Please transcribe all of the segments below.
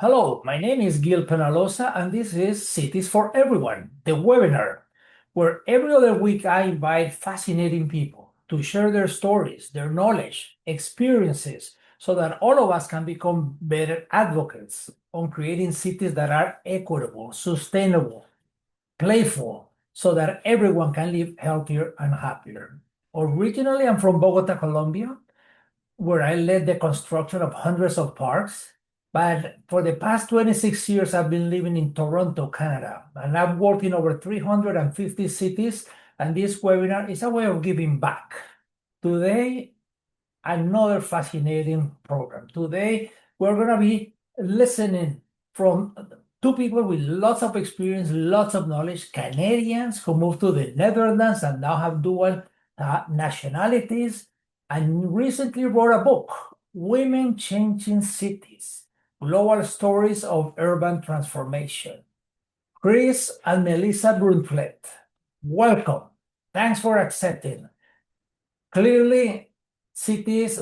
Hello, my name is Gil Penalosa, and this is Cities for Everyone, the webinar, where every other week I invite fascinating people to share their stories, their knowledge, experiences, so that all of us can become better advocates on creating cities that are equitable, sustainable, playful, so that everyone can live healthier and happier. Originally, I'm from Bogota, Colombia, where I led the construction of hundreds of parks. But for the past 26 years, I've been living in Toronto, Canada, and I've worked in over 350 cities. And this webinar is a way of giving back. Today, another fascinating program. Today, we're going to be listening from two people with lots of experience, lots of knowledge, Canadians who moved to the Netherlands and now have dual nationalities, and recently wrote a book, Women Changing Cities, Global Stories of Urban Transformation. Chris and Melissa Bruntlett, welcome. Thanks for accepting. Clearly,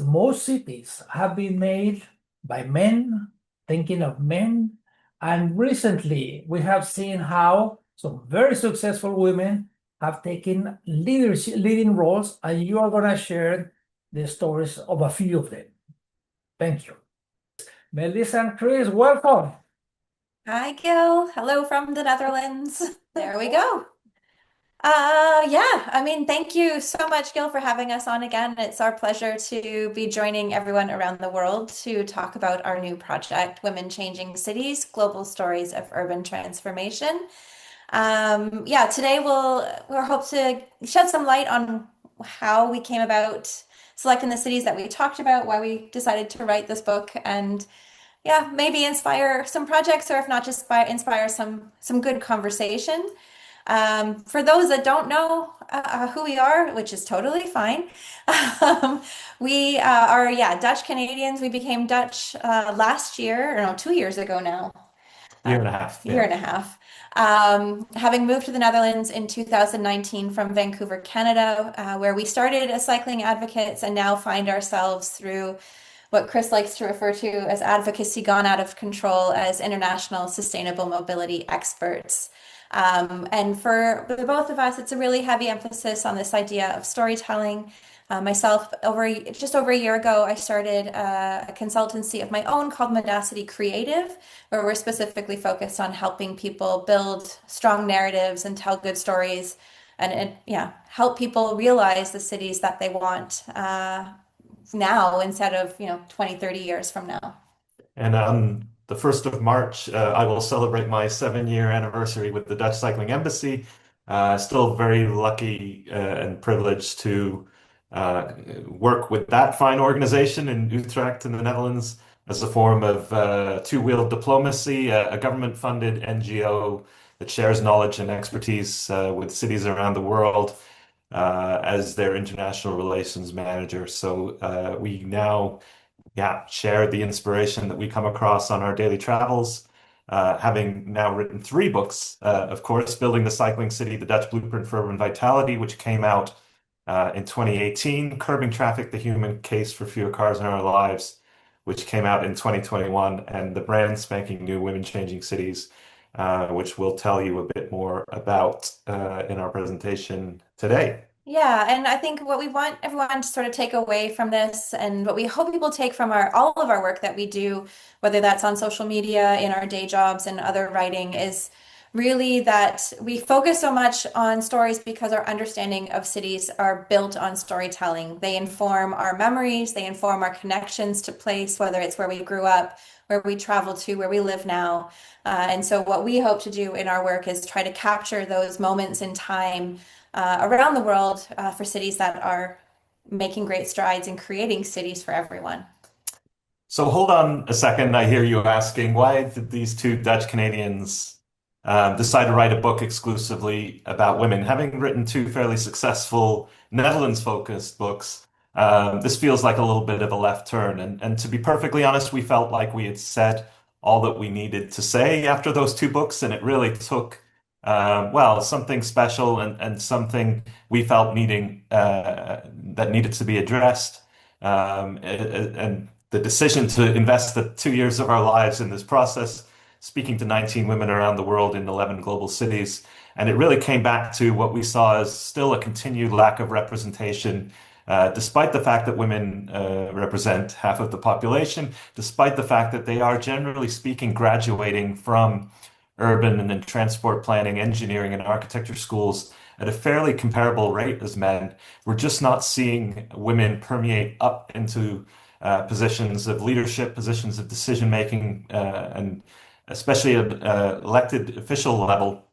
most cities have been made by men, thinking of men. And recently, we have seen how some very successful women have taken leading roles, and you are going to share the stories of a few of them. Thank you. Melissa and Chris, welcome. Hi, Gil. Hello from the Netherlands. There we go. Thank you so much, Gil, for having us on again. It's our pleasure to be joining everyone around the world to talk about our new project, Women Changing Cities, Global Stories of Urban Transformation. Today we'll hope to shed some light on how we came about selecting the cities that we talked about, why we decided to write this book, and maybe inspire some projects, or if not, just inspire some good conversation. For those that don't know who we are, which is totally fine, we are Dutch Canadians. We became Dutch last year, or no, 2 years ago now. Year and a half, Year yeah. and a half. Having moved to the Netherlands in 2019 from Vancouver, Canada, where we started as cycling advocates and now find ourselves through what Chris likes to refer to as advocacy gone out of control as international sustainable mobility experts. And for the both of us, it's a really heavy emphasis on this idea of storytelling. Myself, just over a year ago, I started a consultancy of my own called Modacity Creative, where we're specifically focused on helping people build strong narratives and tell good stories and help people realize the cities that they want now instead of 20, 30 years from now. And on the 1st of March, I will celebrate my 7-year anniversary with the Dutch Cycling Embassy. Still very lucky and privileged to work with that fine organization in Utrecht in the Netherlands as a form of two-wheel diplomacy, a government-funded NGO that shares knowledge and expertise with cities around the world as their international relations manager. So we now share the inspiration that we come across on our daily travels. Having now written 3 books, of course, Building the Cycling City, The Dutch Blueprint for Urban Vitality, which came out in 2018, Curbing Traffic, The Human Case for Fewer Cars in Our Lives, which came out in 2021, and the brand spanking new Women Changing Cities, which we'll tell you a bit more about in our presentation today. Yeah, and I think what we want everyone to sort of take away from this, and what we hope people take from our all of our work that we do, whether that's on social media, in our day jobs, and other writing, is really that we focus so much on stories because our understanding of cities are built on storytelling. They inform our memories, they inform our connections to place, whether it's where we grew up, where we travel to, where we live now. And so what we hope to do in our work is try to capture those moments in time around the world for cities that are making great strides in creating cities for everyone. So hold on a second. I hear you asking, why did these two Dutch Canadians decide to write a book exclusively about women? Having written 2 fairly successful Netherlands-focused books, this feels like a little bit of a left turn. And to be perfectly honest, we felt like we had said all that we needed to say after those 2 books, and it really took something special and something we felt needing that needed to be addressed. And the decision to invest the 2 years of our lives in this process, speaking to 19 women around the world in 11 global cities. And it really came back to what we saw as still a continued lack of representation, despite the fact that women represent half of the population, despite the fact that they are generally speaking graduating from urban and then transport planning, engineering, and architecture schools at a fairly comparable rate as men. We're just not seeing women permeate up into positions of leadership, positions of decision making, and especially at elected official level.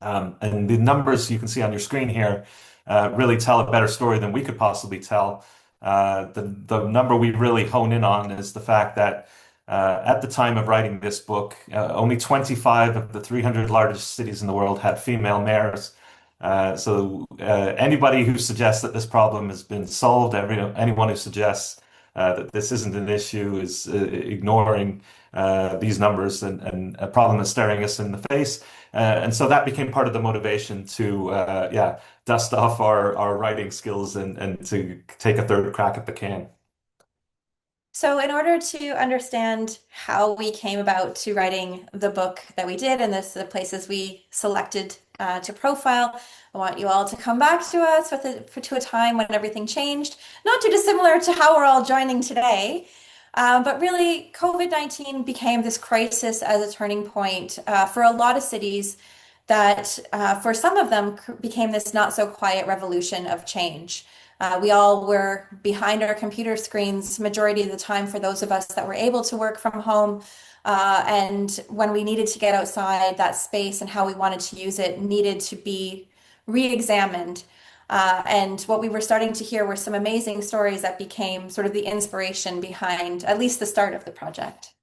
And the numbers you can see on your screen here really tell a better story than we could possibly tell. The number we really hone in on is the fact that at the time of writing this book, only 25 of the 300 largest cities in the world had female mayors. Anybody who suggests that this problem has been solved, anyone who suggests that this isn't an issue is ignoring these numbers and a problem that's staring us in the face. And so that became part of the motivation to, dust off our writing skills and to take a third crack at the can. So, in order to understand how we came about to writing the book that we did and the places we selected to profile, I want you all to come back to us to a time when everything changed, not too dissimilar to how we're all joining today. But really, COVID-19 became this crisis as a turning point for a lot of cities that, for some of them, became this not so quiet revolution of change. We all were behind our computer screens majority of the time for those of us that were able to work from home. And when we needed to get outside, that space and how we wanted to use it needed to be re-examined. And what we were starting to hear were some amazing stories that became sort of the inspiration behind at least the start of the project.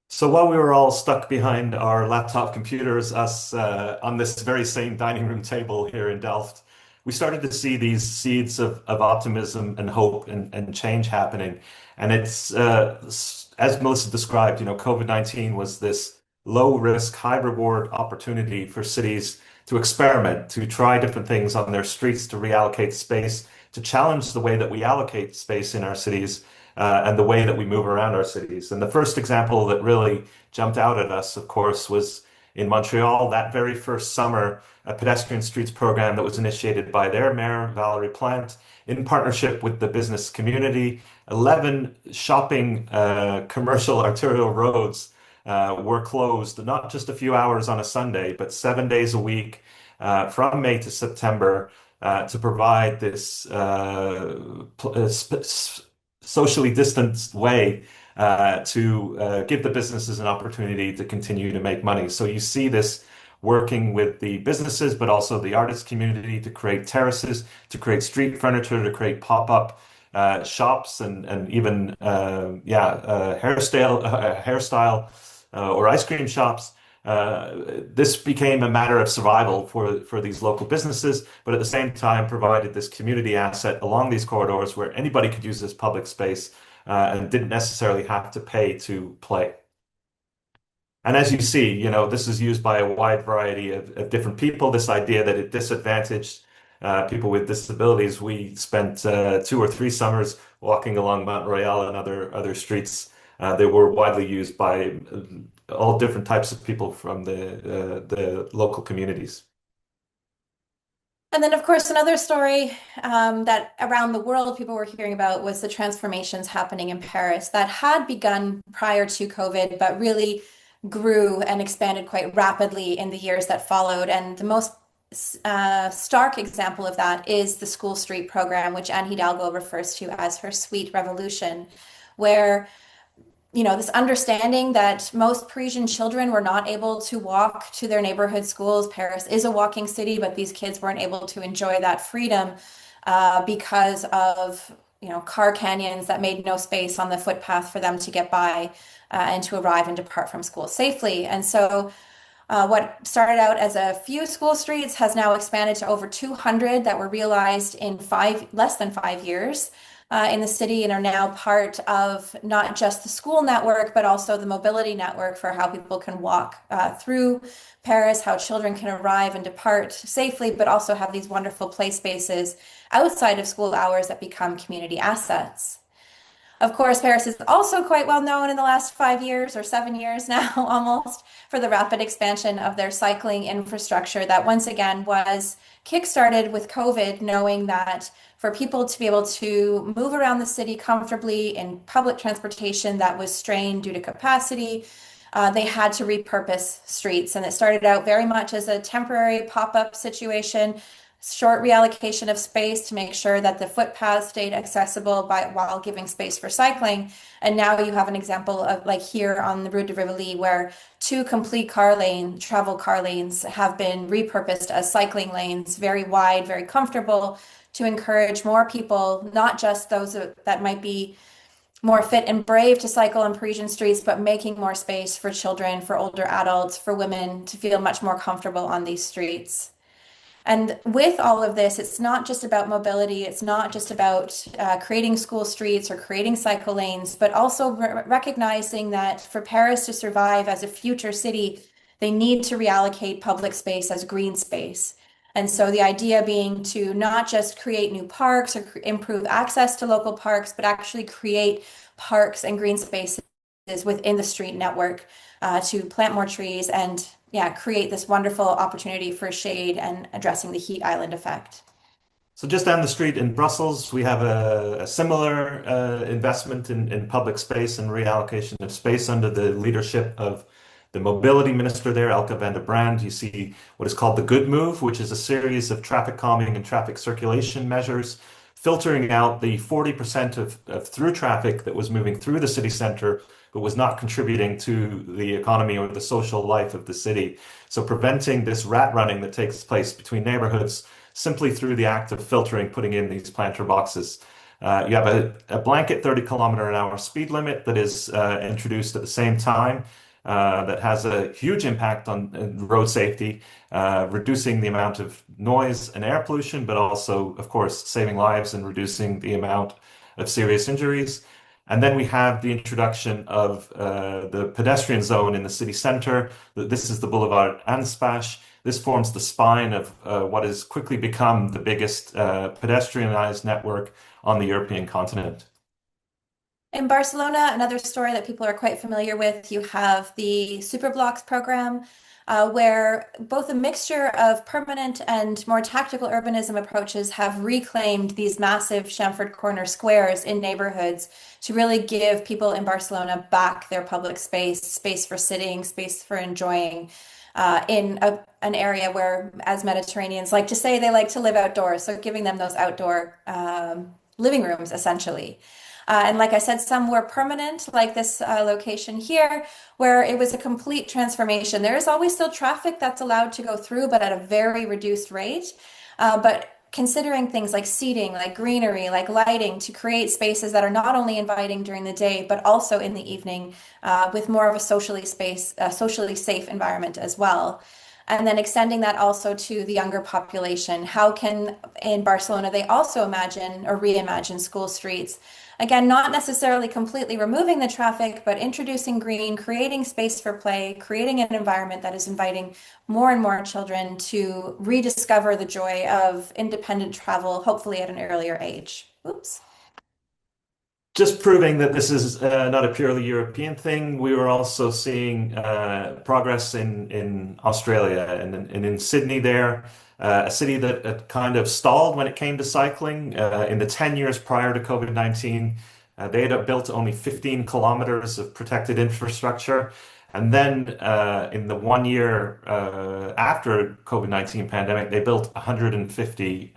So while we were all stuck behind our laptop computers, us on this very same dining room table here in Delft, we started to see these seeds of optimism and hope and change happening. And it's, as Melissa described, COVID-19 was this low risk, high reward opportunity for cities to experiment, to try different things on their streets, to reallocate space, to challenge the way that we allocate space in our cities and the way that we move around our cities. And the first example that really jumped out at us, of course, was in Montreal that very first summer, a pedestrian streets program that was initiated by their mayor, Valérie Plante, in partnership with the business community. 11 shopping commercial arterial roads were closed, not just a few hours on a Sunday, but 7 days a week from May to September to provide this socially distanced way to give the businesses an opportunity to continue to make money. So you see this working with the businesses, but also the artist community to create terraces, to create street furniture, to create pop-up shops and even hairstyle or ice cream shops. This became a matter of survival for these local businesses, but at the same time provided this community asset along these corridors where anybody could use this public space and didn't necessarily have to pay to play. And as you see, this is used by a wide variety of different people. This idea that it disadvantaged people with disabilities. We spent 2 or 3 summers walking along Montreal and other streets. They were widely used by all different types of people from the local communities. And then, of course, another story that around the world people were hearing about was the transformations happening in Paris that had begun prior to COVID, but really grew and expanded quite rapidly in the years that followed. And the most stark example of that is the School Street program, which Anne Hidalgo refers to as her sweet revolution, where this understanding that most Parisian children were not able to walk to their neighborhood schools. Paris is a walking city, but these kids weren't able to enjoy that freedom because of car canyons that made no space on the footpath for them to get by and to arrive and depart from school safely. And so what started out as a few school streets has now expanded to over 200 that were realized in less than 5 years in the city and are now part of not just the school network, but also the mobility network for how people can walk through Paris, how children can arrive and depart safely, but also have these wonderful play spaces outside of school hours that become community assets. Of course, Paris is also quite well known in the last 5 years or 7 years now, almost, for the rapid expansion of their cycling infrastructure that once again was kickstarted with COVID, knowing that for people to be able to move around the city comfortably in public transportation that was strained due to capacity, they had to repurpose streets. And it started out very much as a temporary pop-up situation, short reallocation of space to make sure that the footpaths stayed accessible while giving space for cycling. And now you have an example of like here on the Route de Rivoli, where two complete travel car lanes have been repurposed as cycling lanes, very wide, very comfortable, to encourage more people, not just those that might be more fit and brave to cycle on Parisian streets, but making more space for children, for older adults, for women to feel much more comfortable on these streets. And with all of this, it's not just about mobility, it's not just about creating school streets or creating cycle lanes, but also recognizing that for Paris to survive as a future city, they need to reallocate public space as green space. And so the idea being to not just create new parks or improve access to local parks, but actually create parks and green spaces within the street network to plant more trees and yeah, create this wonderful opportunity for shade and addressing the heat island effect. So just down the street in Brussels, we have a similar investment in public space and reallocation of space under the leadership of the mobility minister there, Elke van der Brand. You see what is called the Good Move, which is a series of traffic calming and traffic circulation measures, filtering out the 40% of through traffic that was moving through the city center, but was not contributing to the economy or the social life of the city. So preventing this rat running that takes place between neighborhoods simply through the act of filtering, putting in these planter boxes. You have a blanket 30-kilometer-an-hour speed limit that is introduced at the same time that has a huge impact on road safety, reducing the amount of noise and air pollution, but also, of course, saving lives and reducing the amount of serious injuries. And then we have the introduction of the pedestrian zone in the city center. This is the Boulevard Anspach. This forms the spine of what has quickly become the biggest pedestrianized network on the European continent. In Barcelona, another story that people are quite familiar with, you have the Superblocks program, where both a mixture of permanent and more tactical urbanism approaches have reclaimed these massive Chamfort Corner squares in neighborhoods to really give people in Barcelona back their public space, space for sitting, space for enjoying. An area where, as Mediterraneans like to say, they like to live outdoors. So giving them those outdoor living rooms, essentially. And like I said, some were permanent, like this location here, where it was a complete transformation. There is always still traffic that's allowed to go through, but at a very reduced rate. But considering things like seating, like greenery, like lighting, to create spaces that are not only inviting during the day, but also in the evening, with more of a socially safe environment as well. And then extending that also to the younger population. How can, in Barcelona, they also imagine or reimagine school streets? Again, not necessarily completely removing the traffic, but introducing green, creating space for play, creating an environment that is inviting more and more children to rediscover the joy of independent travel, hopefully at an earlier age. Oops. Just proving that this is not a purely European thing, we were also seeing progress in Australia and in Sydney there, a city that had kind of stalled when it came to cycling. In the 10 years prior to COVID-19, they had built only 15 kilometers of protected infrastructure. And then in the 1 year after COVID-19 pandemic, they built 150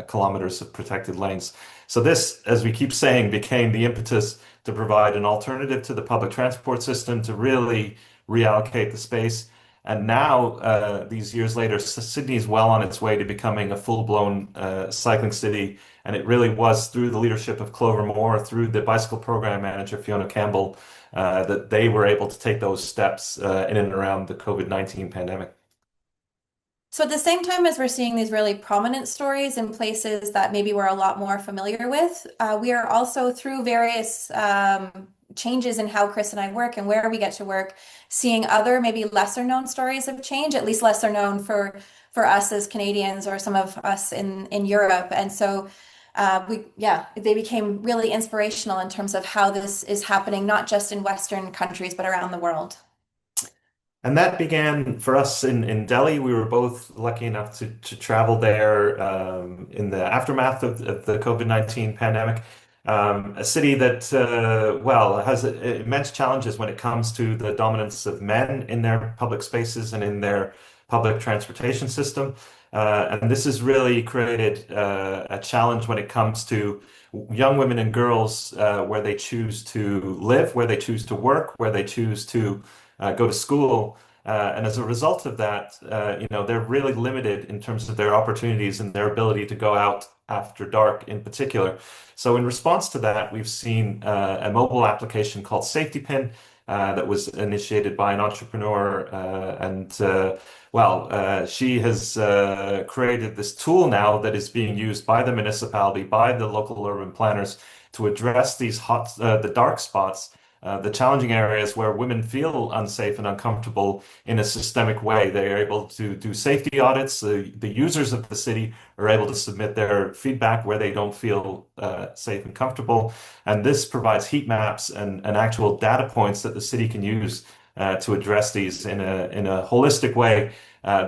kilometers of protected lanes. So this, as we keep saying, became the impetus to provide an alternative to the public transport system to really reallocate the space. And now, these years later, Sydney is well on its way to becoming a full-blown cycling city. And it really was through the leadership of Clover Moore, through the bicycle program manager, Fiona Campbell, that they were able to take those steps in and around the COVID-19 pandemic. So at the same time as we're seeing these really prominent stories in places that maybe we're a lot more familiar with, we are also through various changes in how Chris and I work and where we get to work, seeing other maybe lesser known stories of change, at least lesser known for us as Canadians or some of us in Europe. And so they became really inspirational in terms of how this is happening, not just in Western countries, but around the world. And that began for us in Delhi. We were both lucky enough to travel there in the aftermath of the COVID-19 pandemic. A city that, has immense challenges when it comes to the dominance of men in their public spaces and in their public transportation system. And this has really created a challenge when it comes to young women and girls where they choose to live, where they choose to work, where they choose to go to school. And as a result of that, they're really limited in terms of their opportunities and their ability to go out after dark in particular. So in response to that, we've seen a mobile application called Safety Pin that was initiated by an entrepreneur. She has created this tool now that is being used by the municipality, by the local urban planners to address these the dark spots, the challenging areas where women feel unsafe and uncomfortable in a systemic way. They are able to do safety audits. The users of the city are able to submit their feedback where they don't feel safe and comfortable. And this provides heat maps and actual data points that the city can use to address these in a holistic way.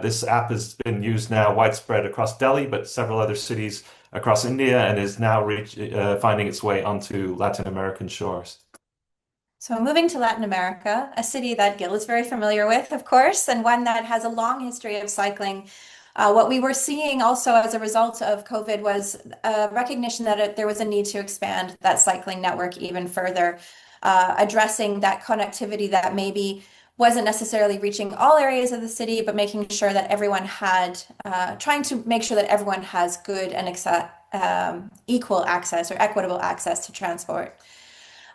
This app has been used now widespread across Delhi, but several other cities across India, and is now finding its way onto Latin American shores. So moving to Latin America, a city that Gil is very familiar with, of course, and one that has a long history of cycling. What we were seeing also as a result of COVID was a recognition that there was a need to expand that cycling network even further, addressing that connectivity that maybe wasn't necessarily reaching all areas of the city, but making sure that everyone had, trying to make sure that everyone has good and equal access or equitable access to transport.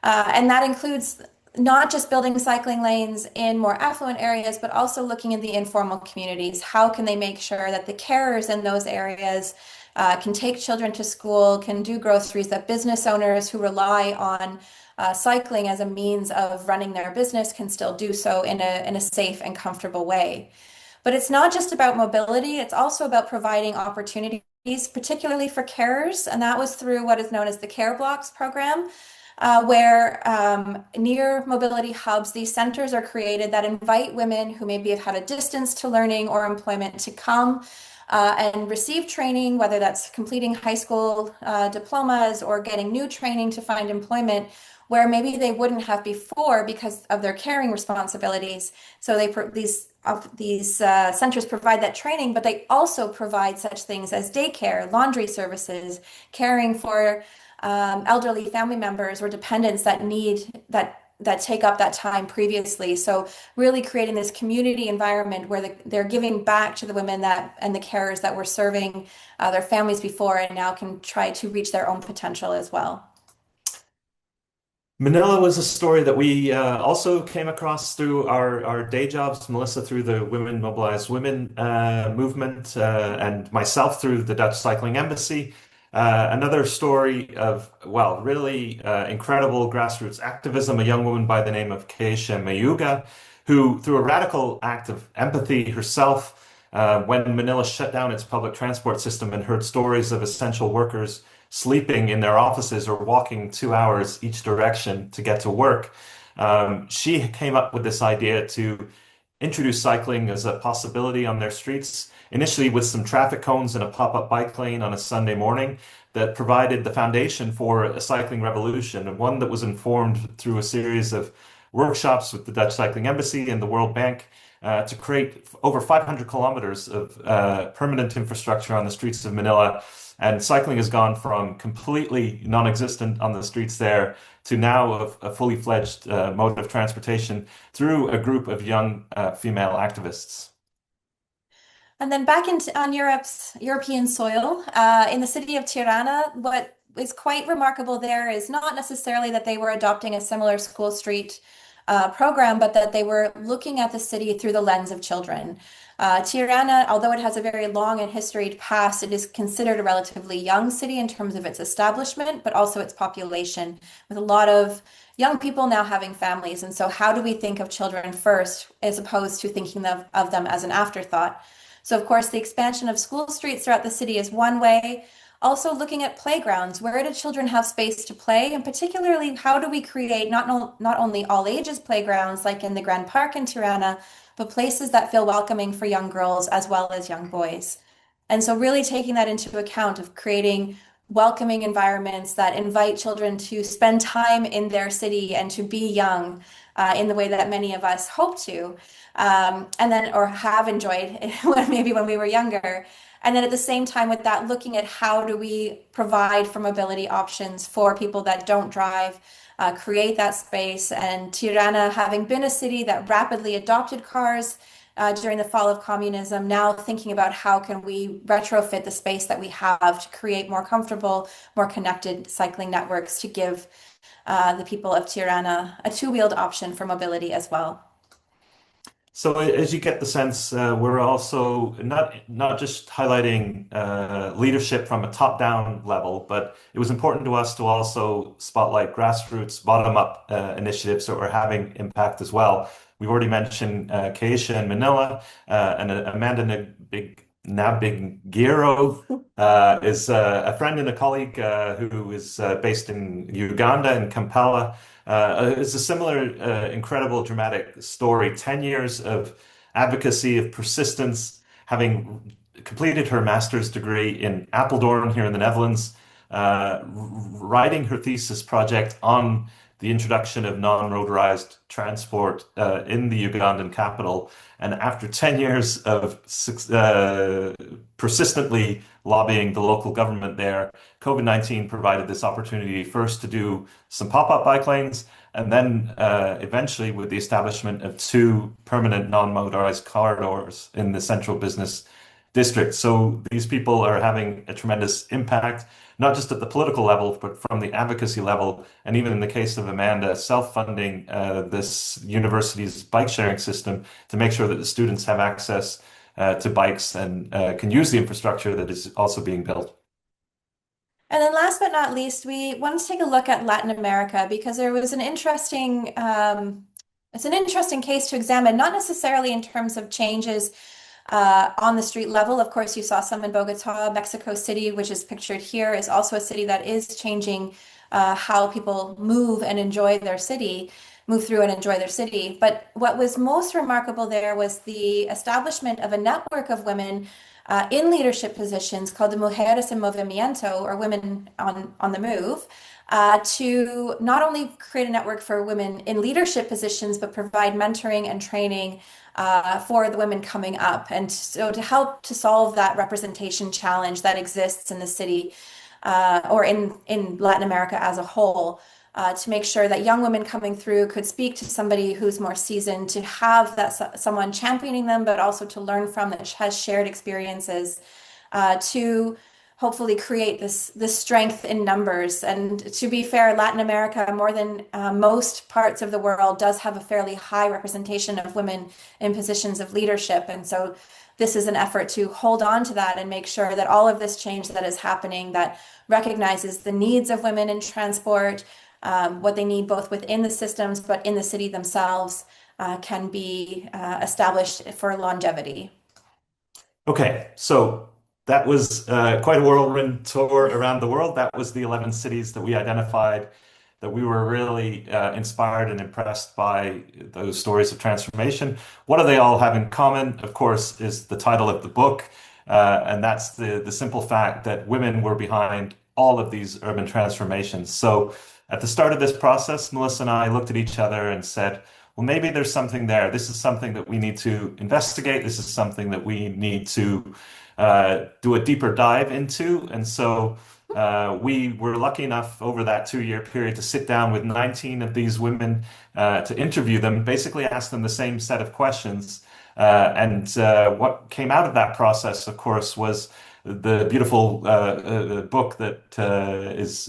And that includes not just building cycling lanes in more affluent areas, but also looking in the informal communities. How can they make sure that the carers in those areas can take children to school, can do groceries, that business owners who rely on cycling as a means of running their business can still do so in a safe and comfortable way. But it's not just about mobility, it's also about providing opportunities, particularly for carers. And that was through what is known as the Care Blocks program. Where near mobility hubs, these centers are created that invite women who maybe have had a distance to learning or employment to come and receive training, whether that's completing high school diplomas or getting new training to find employment where maybe they wouldn't have before because of their caring responsibilities. So these centers provide that training, but they also provide such things as daycare, laundry services, caring for elderly family members or dependents that take up that time previously. So really creating this community environment where they're giving back to the women and the carers that were serving their families before and now can try to reach their own potential as well. Manila was a story that we also came across through our day jobs, Melissa through the Women Mobilize Women movement, and myself through the Dutch Cycling Embassy. Another story of, really incredible grassroots activism, a young woman by the name of Keisha Mayuga, who, through a radical act of empathy herself, when Manila shut down its public transport system and heard stories of essential workers sleeping in their offices or walking 2 hours each direction to get to work, she came up with this idea to introduce cycling as a possibility on their streets, initially with some traffic cones and a pop-up bike lane on a Sunday morning that provided the foundation for a cycling revolution, and one that was informed through a series of workshops with the Dutch Cycling Embassy and the World Bank to create over 500 kilometers of permanent infrastructure on the streets of Manila. And cycling has gone from completely non-existent on the streets there to now a fully fledged mode of transportation through a group of young female activists. And then back on European soil, in the city of Tirana, what is quite remarkable there is not necessarily that they were adopting a similar school street program, but that they were looking at the city through the lens of children. Tirana, although it has a very long and historied past, it is considered a relatively young city in terms of its establishment, but also its population, with a lot of young people now having families. And so how do we think of children first, as opposed to thinking of them as an afterthought? So of course, the expansion of school streets throughout the city is one way. Also looking at playgrounds, where do children have space to play? And particularly, how do we create not only all ages playgrounds like in the Grand Park in Tirana, but places that feel welcoming for young girls as well as young boys. And so really taking that into account of creating welcoming environments that invite children to spend time in their city and to be young in the way that many of us hope to, and then or have enjoyed maybe when we were younger. And then at the same time with that, looking at how do we provide for mobility options for people that don't drive, create that space. And Tirana, having been a city that rapidly adopted cars during the fall of communism, now thinking about how can we retrofit the space that we have to create more comfortable, more connected cycling networks to give the people of Tirana a two-wheeled option for mobility as well. So as you get the sense, we're also not just highlighting leadership from a top-down level, but it was important to us to also spotlight grassroots, bottom-up initiatives that were having impact as well. We've already mentioned Keisha in Manila, and Amanda Nabigiro is a friend and a colleague who is based in Uganda in Kampala. It's a similar incredible dramatic story. 10 years of advocacy, of persistence, having completed her master's degree in Apeldoorn here in the Netherlands, writing her thesis project on the introduction of non-motorized transport in the Ugandan capital. And after 10 years of persistently lobbying the local government there, COVID-19 provided this opportunity first to do some pop-up bike lanes, and then eventually with the establishment of two permanent non-motorized corridors in the central business district. So these people are having a tremendous impact, not just at the political level, but from the advocacy level. And even in the case of Amanda, self-funding this university's bike sharing system to make sure that the students have access to bikes and can use the infrastructure that is also being built. And then last but not least, we want to take a look at Latin America because there was an interesting, it's an interesting case to examine, not necessarily in terms of changes on the street level. Of course, you saw some in Bogota. Mexico City, which is pictured here, is also a city that is changing how people move and enjoy their city, move through and enjoy their city. But what was most remarkable there was the establishment of a network of women in leadership positions called the Mujeres en Movimiento, or Women on the Move, to not only create a network for women in leadership positions, but provide mentoring and training for the women coming up. And so to help to solve that representation challenge that exists in the city or in Latin America as a whole, to make sure that young women coming through could speak to somebody who's more seasoned, to have that someone championing them, but also to learn from that has shared experiences, to hopefully create this strength in numbers. And to be fair, Latin America, more than most parts of the world, does have a fairly high representation of women in positions of leadership. And so this is an effort to hold on to that and make sure that all of this change that is happening, that recognizes the needs of women in transport, what they need both within the systems, but in the city themselves, can be established for longevity. Okay, so that was quite a whirlwind tour around the world. That was the 11 cities that we identified that we were really inspired and impressed by those stories of transformation. What do they all have in common? Of course, is the title of the book, and that's the simple fact that women were behind all of these urban transformations. So at the start of this process, Melissa and I looked at each other and said, well, maybe there's something there. This is something that we need to investigate. This is something that we need to do a deeper dive into. And so we were lucky enough over that 2-year period to sit down with 19 of these women to interview them, basically ask them the same set of questions. And what came out of that process, of course, was the beautiful book that is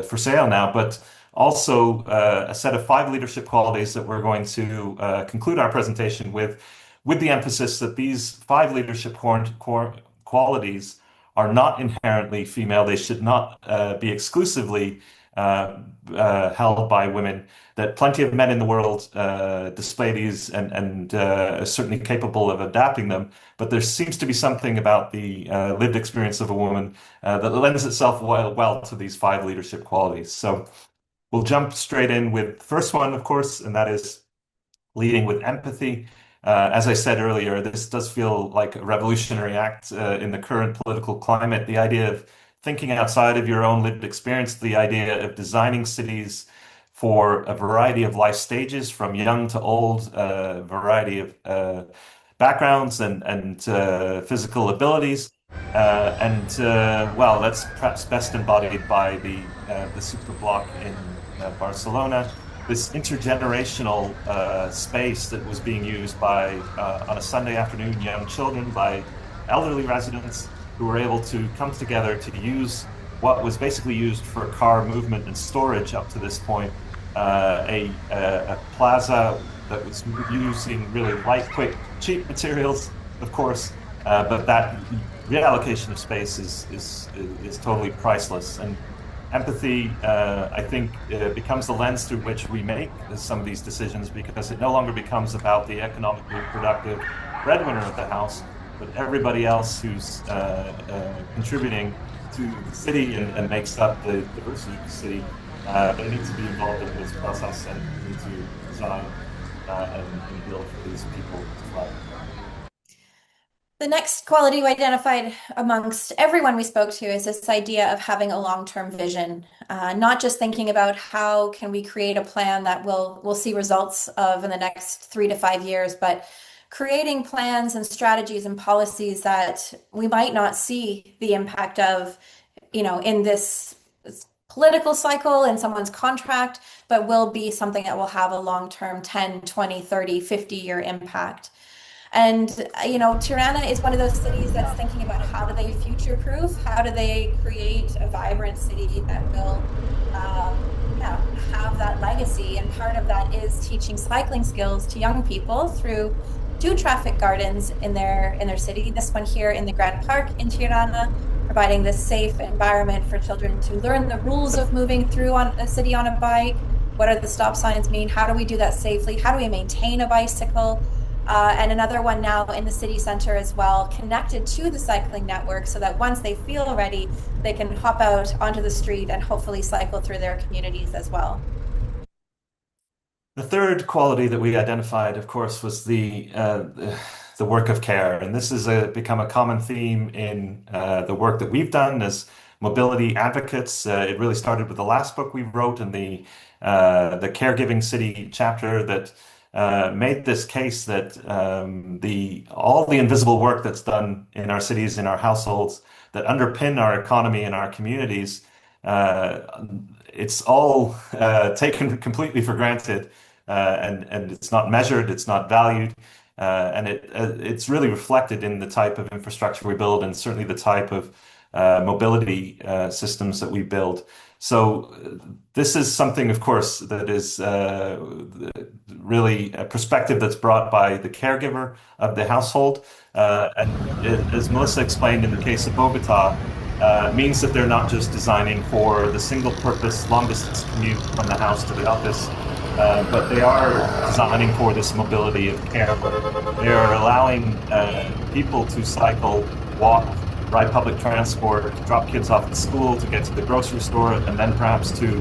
for sale now, but also a set of 5 leadership qualities that we're going to conclude our presentation with the emphasis that these 5 leadership qualities are not inherently female. They should not be exclusively held by women, that plenty of men in the world display these and are certainly capable of adapting them. But there seems to be something about the lived experience of a woman that lends itself well to these five leadership qualities. So we'll jump straight in with the first one, of course, and that is leading with empathy. As I said earlier, this does feel like a revolutionary act in the current political climate. The idea of thinking outside of your own lived experience, the idea of designing cities for a variety of life stages, from young to old, a variety of backgrounds and physical abilities. Well, that's perhaps best embodied by the super block in Barcelona, this intergenerational space that was being used by, on a Sunday afternoon, young children, by elderly residents who were able to come together to use what was basically used for car movement and storage up to this point, a plaza that was using really light, quick, cheap materials, of course, but that reallocation of space is totally priceless. And empathy, I think, becomes the lens through which we make some of these decisions, because it no longer becomes about the economically productive breadwinner of the house, but everybody else who's contributing to the city and makes up the diversity of the city. They need to be involved in this process and need to design and build for these people as well. The next quality we identified amongst everyone we spoke to is this idea of having a long-term vision, not just thinking about how can we create a plan that we'll see results of in the next 3 to 5 years, but creating plans and strategies and policies that we might not see the impact of, in this political cycle in someone's contract, but will be something that will have a long-term 10, 20, 30, 50-year impact. And, Tirana is one of those cities that's thinking about how do they future-proof, how do they create a vibrant city that will have that legacy. And part of that is teaching cycling skills to young people through 2 traffic gardens in their city. This one here in the Grand Park in Tirana, providing this safe environment for children to learn the rules of moving through a city on a bike. What do the stop signs mean? How do we do that safely? How do we maintain a bicycle? And another one now in the city center as well, connected to the cycling network, so that once they feel ready, they can hop out onto the street and hopefully cycle through their communities as well. The third quality that we identified, of course, was the work of care, and this has become a common theme in the work that we've done as mobility advocates. It really started with the last book we wrote in the Caregiving City chapter that made this case that all the invisible work that's done in our cities, in our households, that underpin our economy and our communities, it's all taken completely for granted, and it's not measured, it's not valued, and it's really reflected in the type of infrastructure we build, and certainly the type of mobility systems that we build. So this is something, of course, that is really a perspective that's brought by the caregiver of the household. As Melissa explained in the case of Bogota, means that they're not just designing for the single purpose long distance commute from the house to the office, but they are designing for this mobility of care. They are allowing people to cycle, walk, ride public transport, to drop kids off at school, to get to the grocery store, and then perhaps to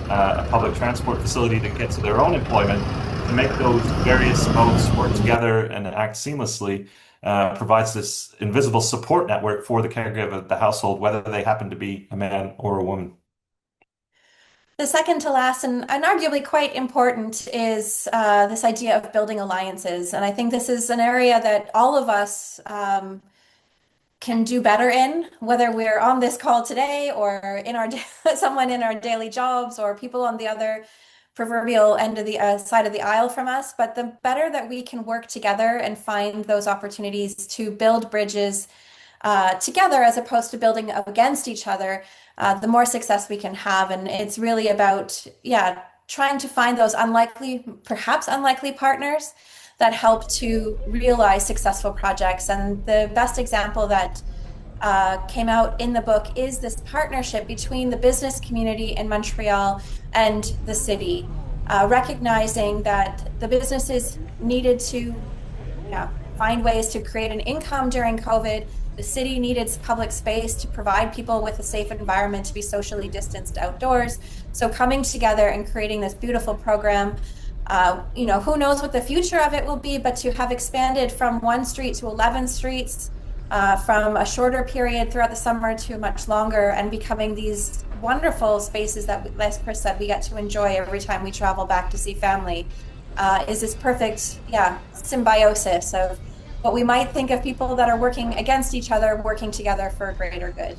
a public transport facility to get to their own employment. To make those various modes work together and act seamlessly provides this invisible support network for the caregiver of the household, whether they happen to be a man or a woman. The second to last, and arguably quite important, is this idea of building alliances. And I think this is an area that all of us can do better in, whether we're on this call today or in our someone in our daily jobs or people on the other proverbial end of the side of the aisle from us. But the better that we can work together and find those opportunities to build bridges together as opposed to building up against each other, the more success we can have. And it's really about, trying to find those perhaps unlikely partners that help to realize successful projects. And the best example that came out in the book is this partnership between the business community in Montreal and the city, recognizing that the businesses needed to find ways to create an income during COVID. The city needed public space to provide people with a safe environment to be socially distanced outdoors. So coming together and creating this beautiful program, who knows what the future of it will be, but to have expanded from 1 street to 11 streets, from a shorter period throughout the summer to much longer, and becoming these wonderful spaces that, as Chris said, we get to enjoy every time we travel back to see family, is this perfect, symbiosis of what we might think of people that are working against each other, working together for a greater good.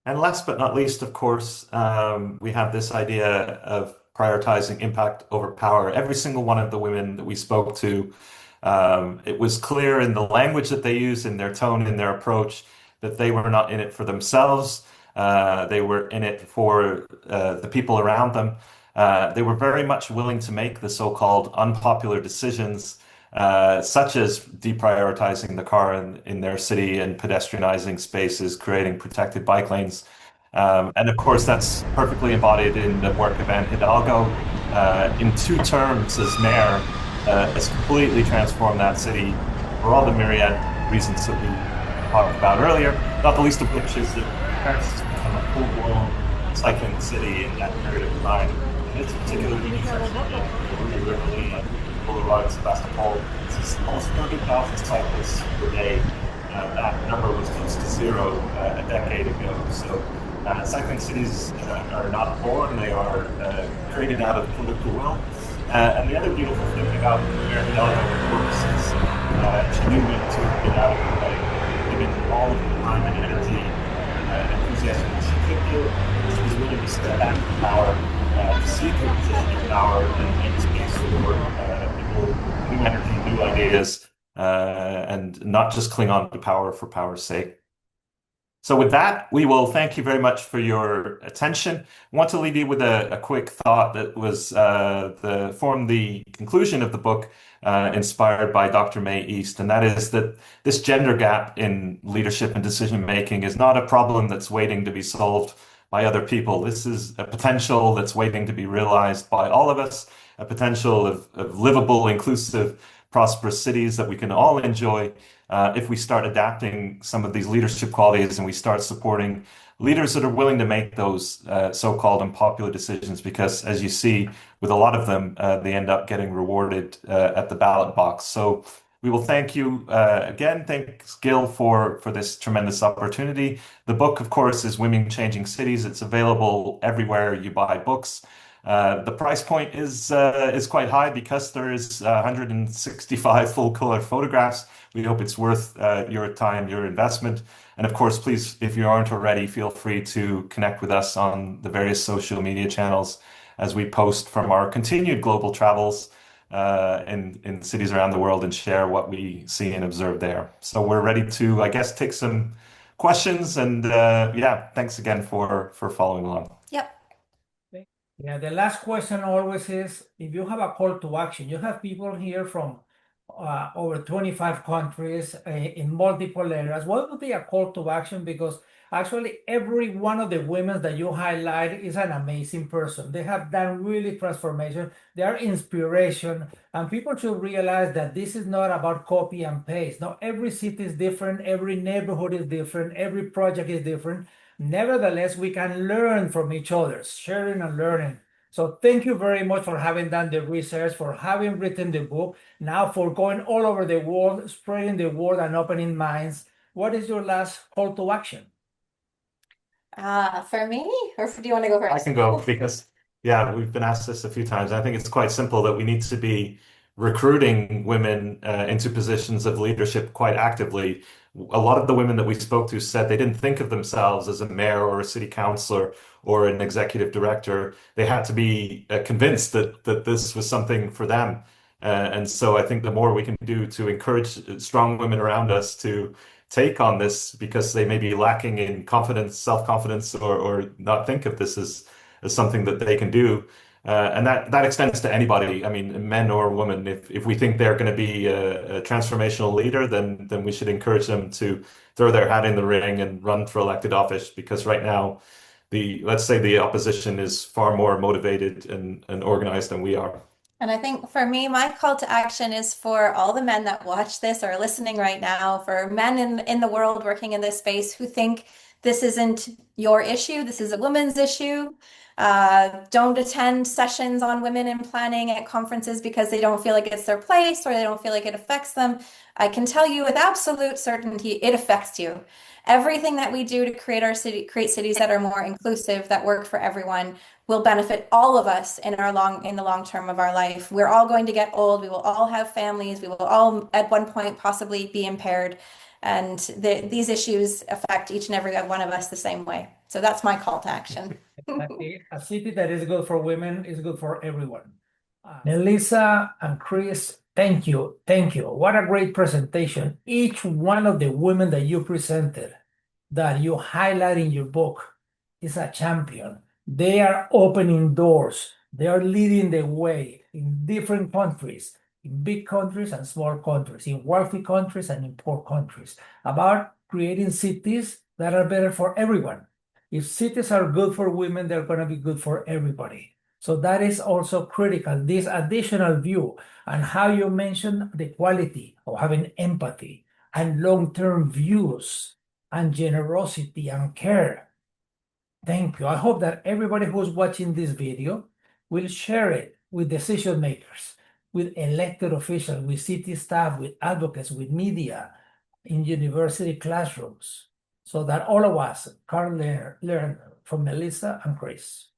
And last but not least, of course, we have this idea of prioritizing impact over power. Every single one of the women that we spoke to, it was clear in the language that they used, in their tone, in their approach, that they were not in it for themselves. They were in it for the people around them. They were very much willing to make the so-called unpopular decisions, such as deprioritizing the car in their city and pedestrianizing spaces, creating protected bike lanes. And of course, that's perfectly embodied in the work of Anne Hidalgo. In 2 terms as mayor, has completely transformed that city for all the myriad reasons that we talked about earlier, not the least of which is that Paris has become a full-blown cycling city in that period of time. And it's particularly Boulevard Sebastopol. It's almost 30,000 cyclists per day. That number was close to 0 a decade ago. So cycling cities are not born, they are created out of political will. And the other beautiful thing about Mayor Hidalgo, of course, is she knew when to get out of the way, given all of the time and energy and enthusiasm that she could do. She was willing to step back from power, to seek her position of power, and make space for people, new energy, new ideas, and not just cling on to power for power's sake. So with that, we will thank you very much for your attention. I want to leave you with a quick thought that was formed the conclusion of the book, inspired by Dr. May East, and that is that this gender gap in leadership and decision making is not a problem that's waiting to be solved by other people. This is a potential that's waiting to be realized by all of us, a potential of livable, inclusive, prosperous cities that we can all enjoy if we start adapting some of these leadership qualities and we start supporting leaders that are willing to make those so-called unpopular decisions, because as you see with a lot of them, they end up getting rewarded at the ballot box. So we will thank you again. Thanks, Gil, for this tremendous opportunity. The book, of course, is Women Changing Cities. It's available everywhere you buy books. The price point is quite high because there is 165 full-color photographs. We hope it's worth your time, your investment. And of course, please, if you aren't already, feel free to connect with us on the various social media channels as we post from our continued global travels in cities around the world and share what we see and observe there. So we're ready to, I guess, take some questions. And thanks again for following along. Yep. Yeah, the last question always is, if you have a call to action, you have people here from over 25 countries in multiple areas. What would be a call to action? Because actually every one of the women that you highlight is an amazing person. They have done really transformation. They are inspiration, and people should realize that this is not about copy and paste. No, every city is different. Every neighborhood is different. Every project is different. Nevertheless, we can learn from each other, sharing and learning. So thank you very much for having done the research, for having written the book, now for going all over the world, spreading the word and opening minds. What is your last call to action? For me, or do you want to go first? I can go because, we've been asked this a few times. I think it's quite simple that we need to be recruiting women into positions of leadership quite actively. A lot of the women that we spoke to said they didn't think of themselves as a mayor or a city councillor or an executive director. They had to be convinced that this was something for them. And so I think the more we can do to encourage strong women around us to take on this, because they may be lacking in confidence, self-confidence, or not think of this as something that they can do, And that extends to anybody. I mean, men or women. If we think they're going to be a transformational leader, then we should encourage them to throw their hat in the ring and run for elected office. Because right now, let's say the opposition is far more motivated and organized than we are. And I think for me, my call to action is for all the men that watch this or are listening right now, for men in the world working in this space who think this isn't your issue, this is a woman's issue. Don't attend sessions on women in planning at conferences because they don't feel like it's their place or they don't feel like it affects them. I can tell you with absolute certainty, it affects you. Everything that we do to create cities that are more inclusive, that work for everyone, will benefit all of us in the long term of our life. We're all going to get old. We will all have families. We will all at one point possibly be impaired. And these issues affect each and every one of us the same way. So that's my call to action. A city that is good for women is good for everyone. Melissa and Chris, thank you. Thank you. What a great presentation. Each one of the women that you presented, that you highlight in your book, is a champion. They are opening doors. They are leading the way in different countries, in big countries and small countries, in wealthy countries and in poor countries, about creating cities that are better for everyone. If cities are good for women, they're going to be good for everybody. So that is also critical, this additional view, and how you mentioned the quality of having empathy and long-term views and generosity and care. Thank you. I hope that everybody who's watching this video will share it with decision makers, with elected officials, with city staff, with advocates, with media, in university classrooms, so that all of us can learn from Melissa and Chris.